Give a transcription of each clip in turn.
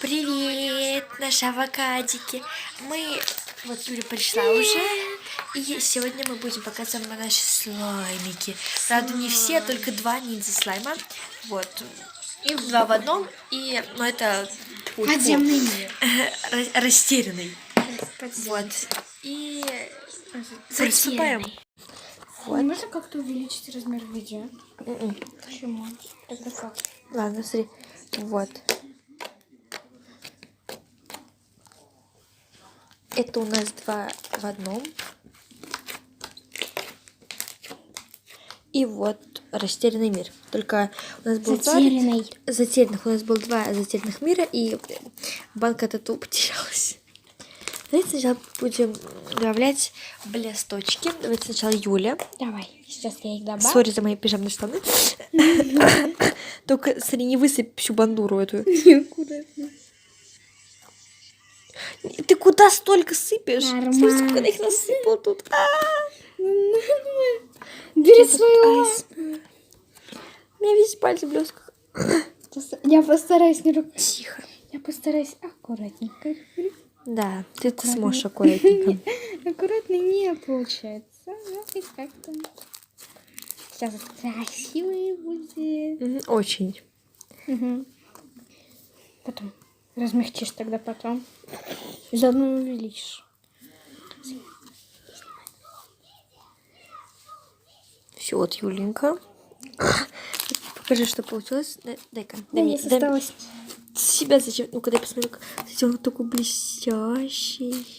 Привет, наши авокадики. Вот Юля пришла уже, и сегодня мы будем показывать наши слаймики. Правда, не все, только 2 ниндзя слайма. Вот. И 2 в одном, но это подземный мир. Растерянный. Вот. И приступаем. Вот. Можно как-то увеличить размер видео? Почему? Это как? Ладно, смотри. Вот. Это у нас 2 в одном. И вот растерянный мир. Только у нас был затерянных. У нас было 2 затерянных мира, и банка тату потерялась. Давайте сначала будем добавлять блесточки. Давайте сначала Юля. Давай, сейчас я их добавлю. Сори за мои пижамные штаны. Только, смотри, не высыпь всю бандуру эту. Аккуратно. Ты куда столько сыпешь? Нормально. Смотри, сколько я их насыпал тут. Бери свою. У меня весь пальцы в блесках. Я постараюсь не руку. Тихо. Я постараюсь аккуратненько. Да, ты сможешь аккуратненько. Аккуратно не получается. Ну, и как-то. Сейчас красивый будет. Очень. Потом размягчишь тогда потом. И заодно увеличишь. Все, вот Юленька. Покажи, что получилось. Дай-ка. Осталось. Себя зачем? Ну-ка, дай посмотрю. Он такой блестящий.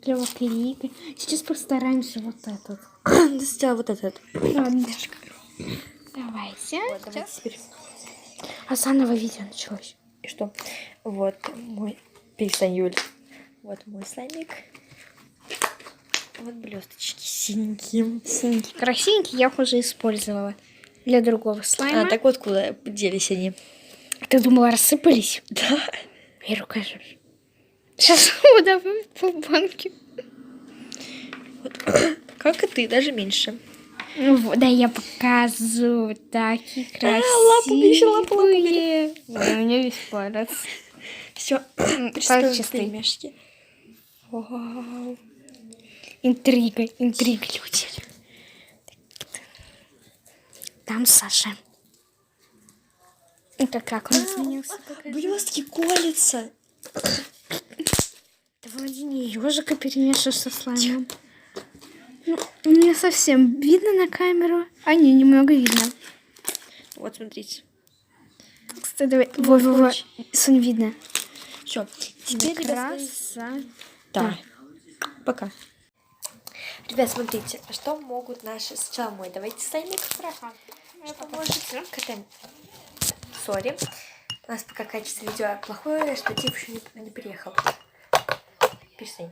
Клево клик. Сейчас постараемся вот этот. Сначала вот этот. Ладно. Давайте. Вот, давайте теперь. А заново видео началось. И что? Вот мой... Перестань, Юль. Вот мой слаймик. Вот блесточки синенькие. Синенький. Красивенький я уже использовала. Для другого слайма. А, так вот куда делись они? Ты думала, рассыпались? Да. И рукожу. Сейчас добавим по банке. Вот. Как и ты, даже меньше. Да, я показываю. Такие красивые. Лапу бери, лапу бери. У меня весь палец. Все, чистые пельмешки. Вау. Интрига, люди. Там Саша. Это как он изменился? Блестки колятся. Ты вроде не ежика перемешиваешь со слаймом. Ну, не совсем видно на камеру. А не, немного видно. Вот, смотрите. Кстати, давай. Во-во-во. Сон видно. Все, теперь, красота. Да. Пока. Ребят, смотрите, что могут наши... Сначала мой, давайте слаймик. Что поможете? Катаем. Сори. У нас пока качество видео плохое, штатив еще не приехал. Перестань.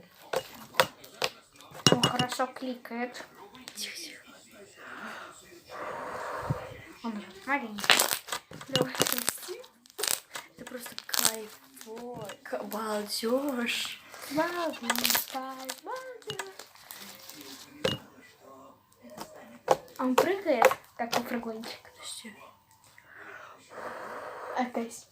Он хорошо кликает. Он маленький. Давай, прости. Это просто кайф. Балдеж. Он прыгает, как попрыгунчик. Подожди. Опять.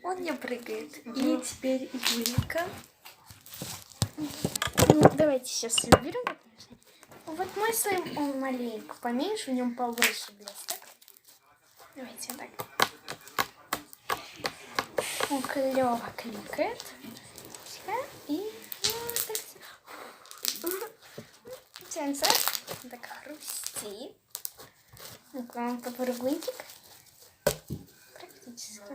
Он не прыгает. И теперь Юленька. Ну, давайте сейчас уберем. Вот мой слайм, он маленько поменьше, в нем побольше блесток. Давайте так. Он клево кликает. И вот так все. Тянется. Так хрустит. Ну-ка, попрыгунчик. Практически.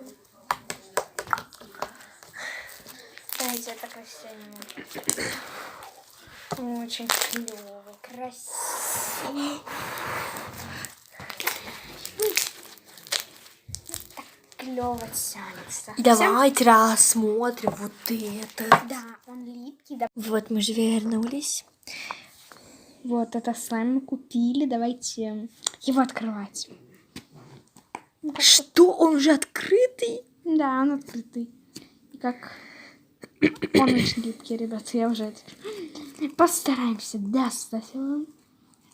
Давайте это красиво. Очень клево, красиво. Так клево тянется. И давайте рассмотрим вот это. Да, он липкий. Да. Вот мы же вернулись. Вот это слайм мы купили. Давайте его открывать. Что? Он уже открытый? Да, он открытый. И как... Он очень липкий, ребят. Я уже... Постараемся достать его.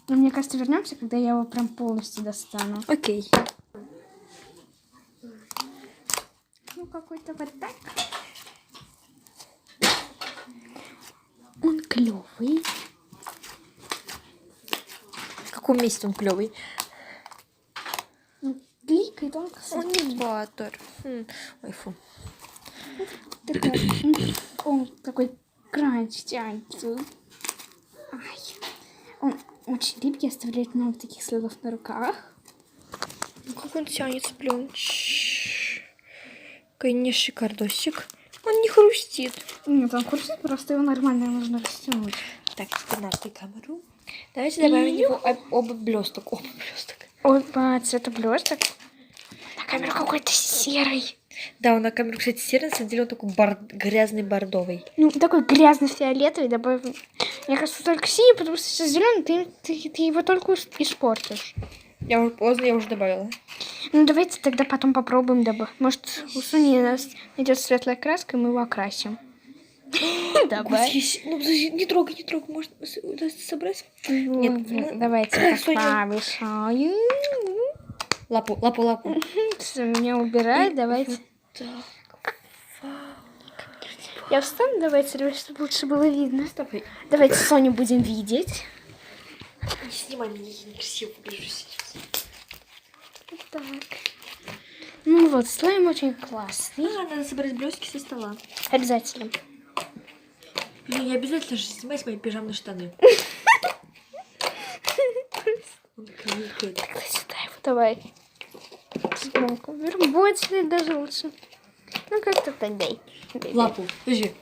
Но мне кажется, вернемся, когда я его прям полностью достану. Окей. Ну, какой-то вот так. Он клевый. В каком месте он клевый? Кликает он. Аниматор. Ой, фу. Он такой кранч тянется. Он очень липкий, оставляет много таких следов на руках. Как он тянется, блин. Конечно, шикардосик. Он не хрустит. Нет, он хрустит, просто его нормально нужно растянуть. Так, финальную камеру. Давайте добавим в него оба блесток. Оба цвета блесток. На камеру какой-то серый. Да, он на камеру, кстати, серый, на самом деле он такой грязный бордовый. Ну, такой грязно-фиолетовый добавим. Мне кажется, только синий, потому что сейчас зеленый, ты его только испортишь. Я уже поздно, я уже добавила. Ну, давайте тогда потом попробуем добавить. Может, у Сони нас найдет светлая краска, и мы его окрасим. Давай. Ну, подожди, не трогай, может удастся собрать? Нет, давайте повышаю. Лапу. Все, меня убирай, давайте. Я встану, давайте, чтобы лучше было видно. Давайте Соню будем видеть. Не снимай меня, я некрасиво выгляжу сейчас. Так. Ну вот, слайм очень классный. Надо собрать блестки со стола. Обязательно. Блин, не обязательно же снимать мои пижамные штаны. Он кликает. Тогда сюда его давай. Сбоку. Больше даже лучше. Ну как-то так дай. Лапу. Подожди,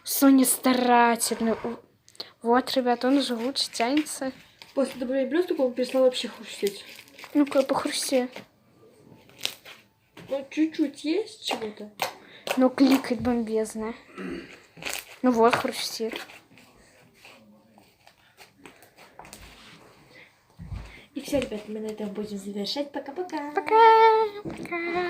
Соня старательно. Вот, ребят, он уже лучше тянется. После добавления блесток он перестал вообще хрустеть. Ну-ка, похрусти. Ну, чуть-чуть есть чего-то. Ну, кликает бомбезно. Ну вот, хрустит. И все, ребята, мы на этом будем завершать. Пока-пока. Пока.